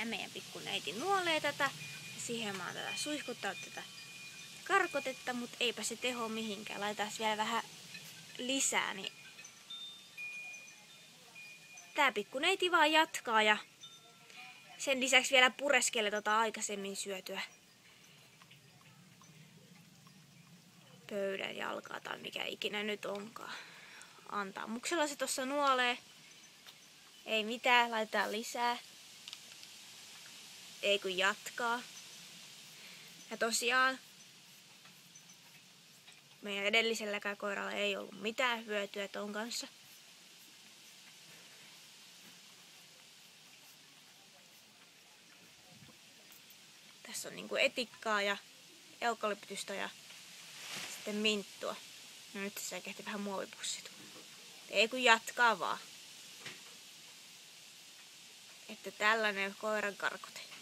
Tää meidän pikkuneiti nuolee tätä. Ja siihen mä oon tätä suihkuttanut tätä karkotetta, mutta eipä se teho mihinkään. Laitetaan vielä vähän lisää, niin tää pikkuneiti vaan jatkaa ja sen lisäksi vielä pureskelee aikaisemmin syötyä pöydän jalkaa tai mikä ikinä nyt onkaan. Antamuksella se tossa nuolee. Ei mitään, laitetaan lisää. Ei kun jatkaa. Ja tosiaan meidän edelliselläkään koiralla ei ollut mitään hyötyä ton kanssa. Tässä on niinku etikkaa ja eukalyptusta ja sitten minttua. No nyt tässä kehti vähän muovipussit. Ei kun jatkaa vaan. Että tällainen koiran karkote.